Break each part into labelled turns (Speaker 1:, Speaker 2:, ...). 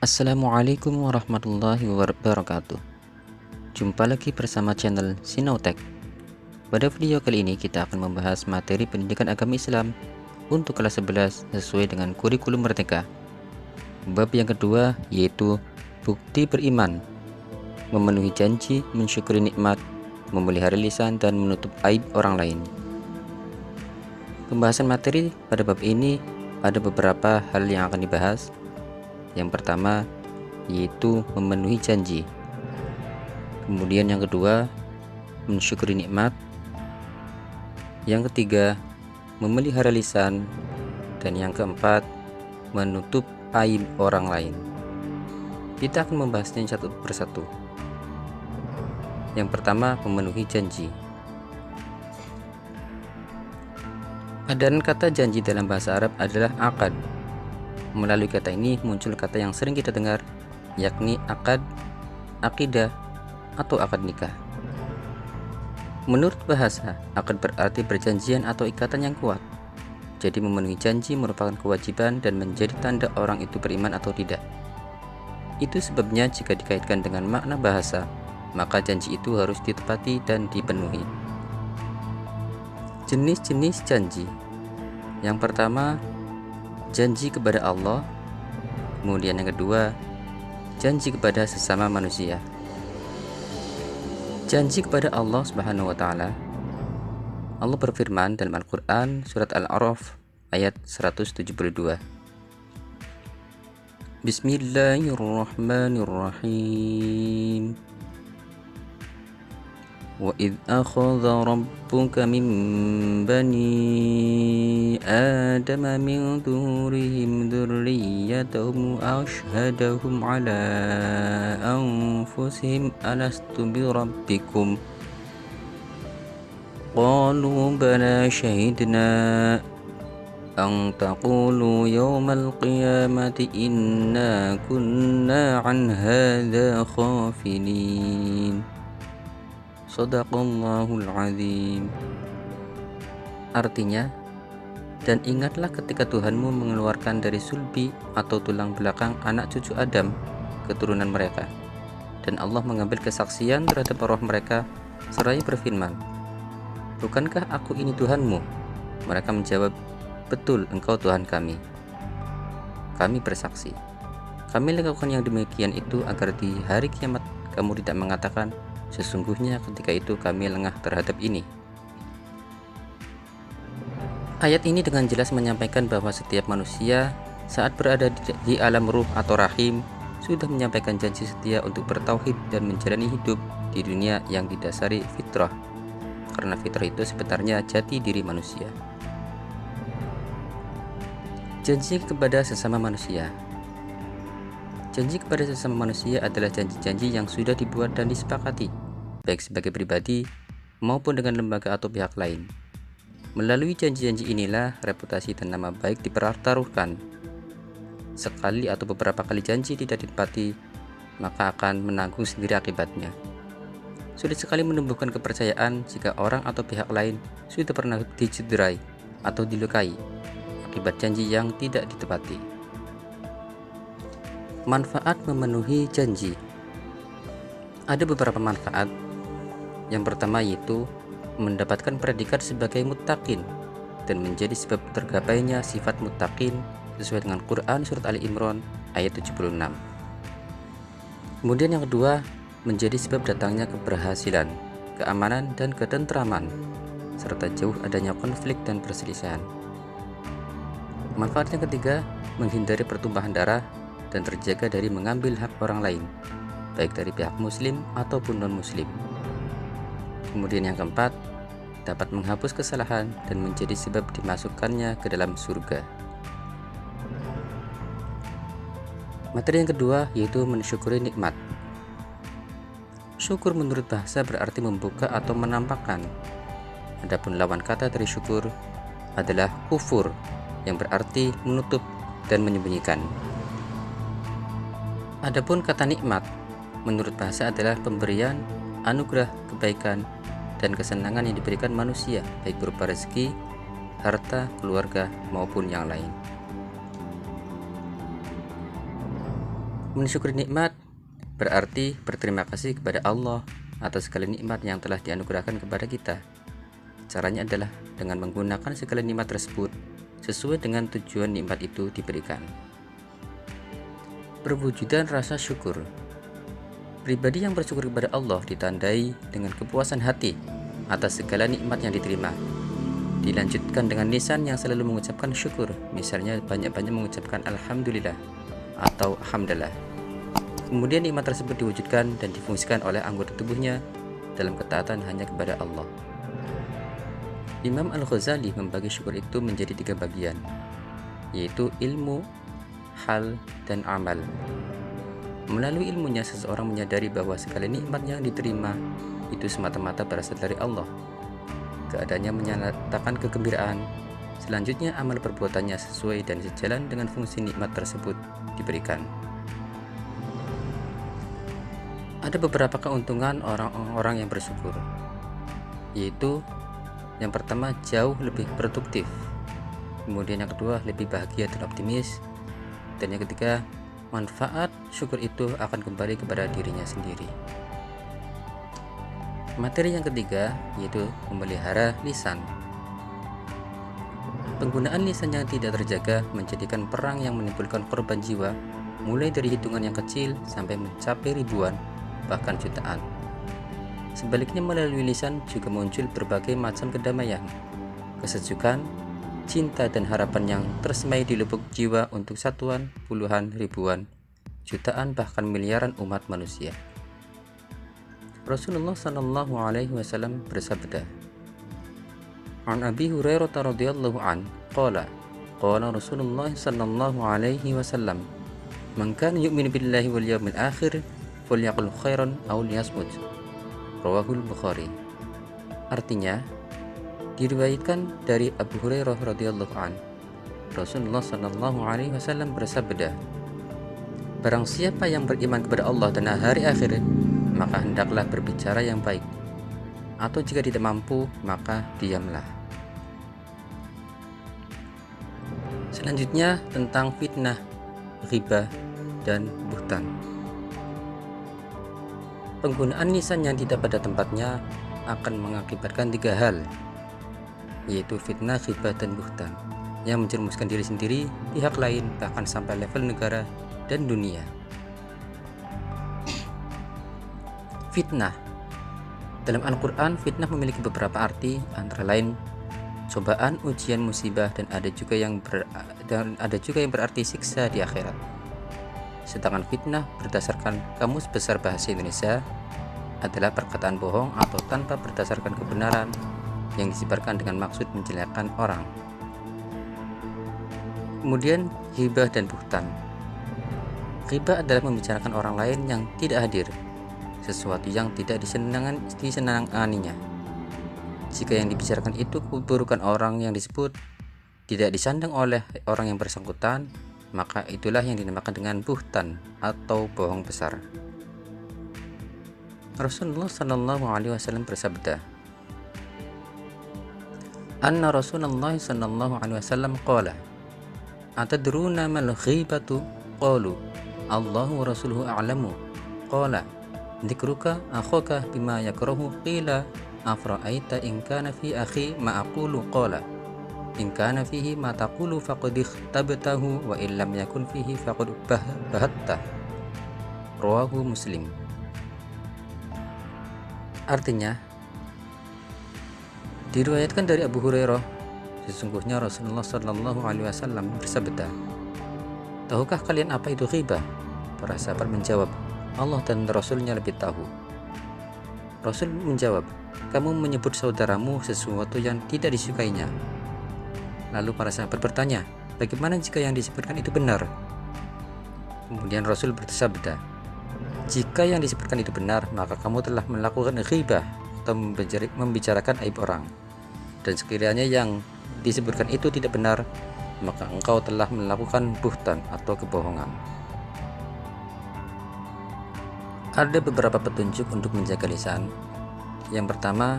Speaker 1: Assalamualaikum warahmatullahi wabarakatuh. Jumpa lagi bersama channel Sinautek. Pada video kali ini kita akan membahas materi pendidikan agama Islam untuk kelas 11 sesuai dengan kurikulum Merdeka. Bab yang kedua yaitu bukti beriman, memenuhi janji, mensyukuri nikmat, memelihara lisan dan menutup aib orang lain. Pembahasan materi pada bab ini ada beberapa hal yang akan dibahas. Yang pertama yaitu memenuhi janji. Kemudian yang kedua mensyukuri nikmat. Yang ketiga memelihara lisan. Dan yang keempat menutup aib orang lain. Kita akan membahasnya satu persatu. Yang pertama memenuhi janji. Padanan kata janji dalam bahasa Arab adalah akad. Melalui kata ini muncul kata yang sering kita dengar, yakni akad, akidah, atau akad nikah. Menurut bahasa, akad berarti perjanjian atau ikatan yang kuat. Jadi memenuhi janji merupakan kewajiban dan menjadi tanda orang itu beriman atau tidak. Itu sebabnya jika dikaitkan dengan makna bahasa, maka janji itu harus ditepati dan dipenuhi. Jenis-jenis janji. Yang pertama, janji kepada Allah. Kemudian yang kedua, janji kepada sesama manusia. Janji kepada Allah Subhanahu wa taala. Allah berfirman dalam Al-Qur'an surat Al-A'raf ayat 172. Bismillahirrahmanirrahim. وَإِذْ أَخَذَ رَبُّكَ مِنْ بَنِي آدَمَ مِنْ ظُهُورِهِمْ ذُرِّيَّتَهُمْ وَأَشْهَدَهُمْ عَلَى أَنْفُسِهِمْ أَلَسْتُ بِرَبِّكُمْ قَالُوا بَلَى شَهِدْنَا أَنْ تَقُولُوا يَوْمَ الْقِيَامَةِ إِنَّا كُنَّا عَنْ هَذَا غَافِلِينَ. Shadaqallahul azim. Artinya, dan ingatlah ketika Tuhanmu mengeluarkan dari sulbi atau tulang belakang anak cucu Adam, keturunan mereka, dan Allah mengambil kesaksian terhadap roh mereka seraya berfirman, bukankah aku ini Tuhanmu? Mereka menjawab, betul, engkau Tuhan kami. Kami bersaksi. Kami lakukan yang demikian itu agar di hari kiamat kamu tidak mengatakan, sesungguhnya ketika itu kami lengah terhadap ini. Ayat ini dengan jelas menyampaikan bahwa setiap manusia saat berada di alam ruh atau rahim sudah menyampaikan janji setia untuk bertauhid dan menjalani hidup di dunia yang didasari fitrah, karena fitrah itu sebenarnya jati diri manusia. Janji kepada sesama manusia. Janji kepada sesama manusia adalah janji-janji yang sudah dibuat dan disepakati, baik sebagai pribadi maupun dengan lembaga atau pihak lain. Melalui janji-janji inilah reputasi dan nama baik dipertaruhkan. Sekali atau beberapa kali janji tidak ditepati, maka akan menanggung sendiri akibatnya. Sulit sekali menumbuhkan kepercayaan jika orang atau pihak lain sudah pernah dicederai atau dilukai akibat janji yang tidak ditepati. Manfaat memenuhi janji. Ada beberapa manfaat. Yang pertama yaitu mendapatkan predikat sebagai muttaqin dan menjadi sebab tergapainya sifat muttaqin sesuai dengan Quran surat Ali Imran ayat 76. Kemudian yang kedua, menjadi sebab datangnya keberhasilan, keamanan dan ketentraman serta jauh adanya konflik dan perselisihan. Manfaat yang ketiga, menghindari pertumpahan darah dan terjaga dari mengambil hak orang lain, baik dari pihak muslim ataupun non-muslim. Kemudian yang keempat, dapat menghapus kesalahan dan menjadi sebab dimasukkannya ke dalam surga. Materi yang kedua yaitu mensyukuri nikmat. Syukur menurut bahasa berarti membuka atau menampakkan. Adapun lawan kata dari syukur adalah kufur, yang berarti menutup dan menyembunyikan. Adapun kata nikmat menurut bahasa adalah pemberian, anugerah, kebaikan, dan kesenangan yang diberikan manusia, baik berupa rezeki, harta, keluarga, maupun yang lain. Mensyukuri nikmat berarti berterima kasih kepada Allah atas segala nikmat yang telah dianugerahkan kepada kita. Caranya adalah dengan menggunakan segala nikmat tersebut sesuai dengan tujuan nikmat itu diberikan. Perwujudan rasa syukur. Pribadi yang bersyukur kepada Allah ditandai dengan kepuasan hati atas segala nikmat yang diterima. Dilanjutkan dengan lisan yang selalu mengucapkan syukur, misalnya banyak-banyak mengucapkan alhamdulillah atau alhamdulillah. Kemudian nikmat tersebut diwujudkan dan difungsikan oleh anggota tubuhnya dalam ketaatan hanya kepada Allah. Imam Al-Ghazali membagi syukur itu menjadi 3 bagian, yaitu ilmu, hal, dan amal. Melalui ilmunya seseorang menyadari bahwa segala nikmat yang diterima itu semata-mata berasal dari Allah. Keadaannya menyatakan kegembiraan. Selanjutnya amal perbuatannya sesuai dan sejalan dengan fungsi nikmat tersebut diberikan. Ada beberapa keuntungan orang-orang yang bersyukur, yaitu yang pertama jauh lebih produktif, kemudian yang kedua lebih bahagia dan optimis, dan yang ketiga manfaat syukur itu akan kembali kepada dirinya sendiri. Materi yang ketiga yaitu memelihara lisan. Penggunaan lisan yang tidak terjaga menjadikan perang yang menimbulkan korban jiwa, mulai dari hitungan yang kecil sampai mencapai ribuan bahkan jutaan. Sebaliknya melalui lisan juga muncul berbagai macam kedamaian, kesejukan, cinta dan harapan yang tersemai di lubuk jiwa untuk satuan, puluhan, ribuan, jutaan bahkan miliaran umat manusia. Rasulullah sallallahu alaihi wasallam bersabda, "An Abi Hurairah radhiyallahu an, qala Rasulullah sallallahu alaihi wasallam, man kana yu'minu billahi wal yawmil akhir falyaqul khairan aw liyasmut." Rawahul Bukhari. Artinya, diriwayatkan dari Abu Hurairah radhiyallahu an, Rasulullah sallallahu alaihi wasallam bersabda, "Barang siapa yang beriman kepada Allah dan hari akhir, maka hendaklah berbicara yang baik, atau jika tidak mampu, maka diamlah." Selanjutnya tentang fitnah, ghibah, dan buhtan. Penggunaan lisan yang tidak pada tempatnya akan mengakibatkan 3 hal, yaitu fitnah, ghibah, dan buhtan, yang menjerumuskan diri sendiri, pihak lain, bahkan sampai level negara dan dunia. Fitnah. Dalam Al-Quran, fitnah memiliki beberapa arti, antara lain cobaan, ujian, musibah, dan ada juga yang berarti siksa di akhirat. Sedangkan fitnah berdasarkan Kamus Besar Bahasa Indonesia adalah perkataan bohong atau tanpa berdasarkan kebenaran yang disebarkan dengan maksud menjelekkan orang. Kemudian ghibah dan buhtan. Ghibah adalah membicarakan orang lain yang tidak hadir, sesuatu yang tidak disenanganinya. Jika yang dibicarakan itu keburukan orang yang disebut tidak disandang oleh orang yang bersangkutan, maka itulah yang dinamakan dengan buhtan atau bohong besar. Rasulullah sallallahu alaihi wasallam bersabda, "Anna Rasulullah sallallahu alaihi wasallam qala, atadruna mal ghibatu? Qalu, Allahu wa rasuluhu a'lamu. Qala, dzikruka akhaka bima yakrahu. Qila, afra'aita in kana fi akhi ma aqulu? Qala, in kana fihi ma taqulu faqad ikhtabtahu wa in lam yakun fihi faqad bahatta." Rawahu Muslim. Artinya, diriwayatkan dari Abu Hurairah, sesungguhnya Rasulullah sallallahu alaihi wasallam bersabda, "Tahukah kalian apa itu ghibah?" Para sahabat menjawab, "Allah dan Rasulnya lebih tahu." Rasul menjawab, "Kamu menyebut saudaramu sesuatu yang tidak disukainya." Lalu para sahabat bertanya, "Bagaimana jika yang disebutkan itu benar?" Kemudian Rasul bersabda, "Jika yang disebutkan itu benar, maka kamu telah melakukan ghibah atau membicarakan aib orang. Dan sekiranya yang disebutkan itu tidak benar, maka engkau telah melakukan buhtan atau kebohongan." Ada beberapa petunjuk untuk menjaga lisan. Yang pertama,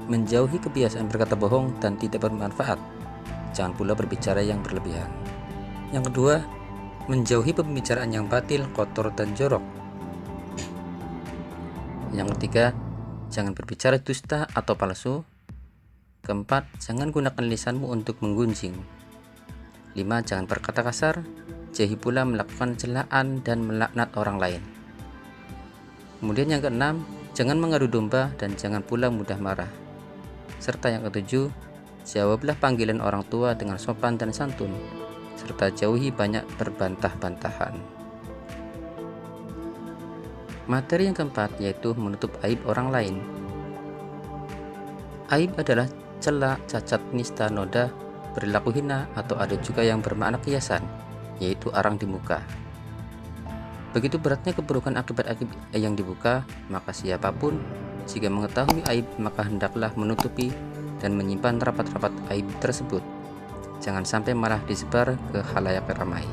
Speaker 1: menjauhi kebiasaan berkata bohong dan tidak bermanfaat. Jangan pula berbicara yang berlebihan. Yang kedua, menjauhi pembicaraan yang batil, kotor, dan jorok. Yang ketiga, jangan berbicara dusta atau palsu. Keempat, jangan gunakan lisanmu untuk menggunjing. 5. Jangan berkata kasar. Jauhi pula melakukan celaan dan melaknat orang lain. Kemudian yang keenam, jangan mengadu domba dan jangan pula mudah marah. Serta yang ketujuh, jawablah panggilan orang tua dengan sopan dan santun, serta jauhi banyak berbantah-bantahan. Materi yang keempat yaitu menutup aib orang lain. Aib adalah celak, cacat, nista, noda, perilaku hina, atau ada juga yang bermakna kiasan, yaitu arang di muka. Begitu beratnya keburukan akibat yang dibuka, maka siapapun jika mengetahui aib maka hendaklah menutupi dan menyimpan rapat-rapat aib tersebut. Jangan sampai malah disebar ke khalayak ramai.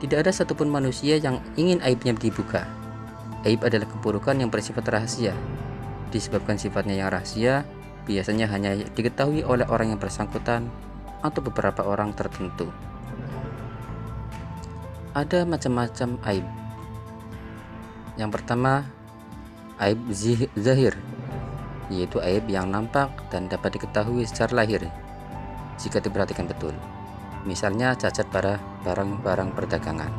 Speaker 1: Tidak ada satupun manusia yang ingin aibnya dibuka. Aib adalah keburukan yang bersifat rahasia. Disebabkan sifatnya yang rahasia, biasanya hanya diketahui oleh orang yang bersangkutan atau beberapa orang tertentu. Ada macam-macam aib. Yang pertama, aib zahir, yaitu aib yang nampak dan dapat diketahui secara lahir jika diperhatikan betul. Misalnya cacat pada barang-barang perdagangan.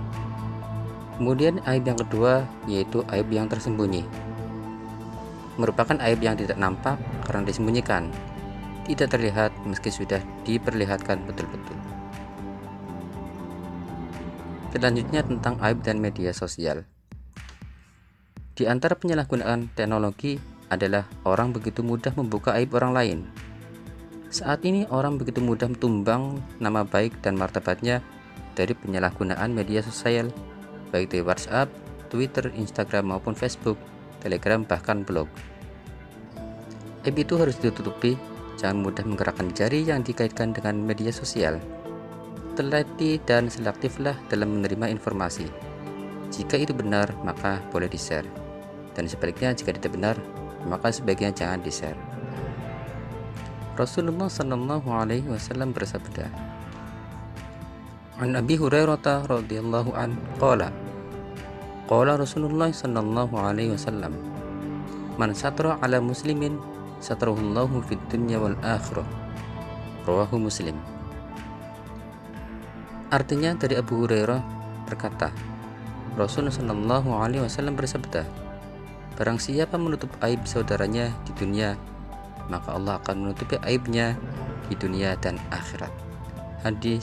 Speaker 1: Kemudian aib yang kedua yaitu aib yang tersembunyi. Merupakan aib yang tidak nampak karena disembunyikan, tidak terlihat meski sudah diperlihatkan betul-betul. Selanjutnya tentang aib dan media sosial. Di antara penyalahgunaan teknologi adalah orang begitu mudah membuka aib orang lain. Saat ini orang begitu mudah tumbang nama baik dan martabatnya dari penyalahgunaan media sosial, baik di WhatsApp, Twitter, Instagram maupun Facebook, Telegram, bahkan blog. Aib itu harus ditutupi, jangan mudah menggerakkan jari yang dikaitkan dengan media sosial. Teliti dan selektiflah dalam menerima informasi. Jika itu benar, maka boleh di-share. Dan sebaliknya jika tidak benar, maka sebaiknya jangan di-share. Rasulullah sallallahu alaihi wasallam bersabda, An Abi Hurairah radhiyallahu an qala Rasulullah sallallahu alaihi wasallam, man satara ala muslimin satarahullahu fid dunya wal akhirah. Rawahu Muslim. Artinya dari Abu Hurairah berkata, Rasulullah sallallahu alaihi wasallam bersabda, barang siapa menutup aib saudaranya di dunia, maka Allah akan menutupi aibnya di dunia dan akhirat. Hadis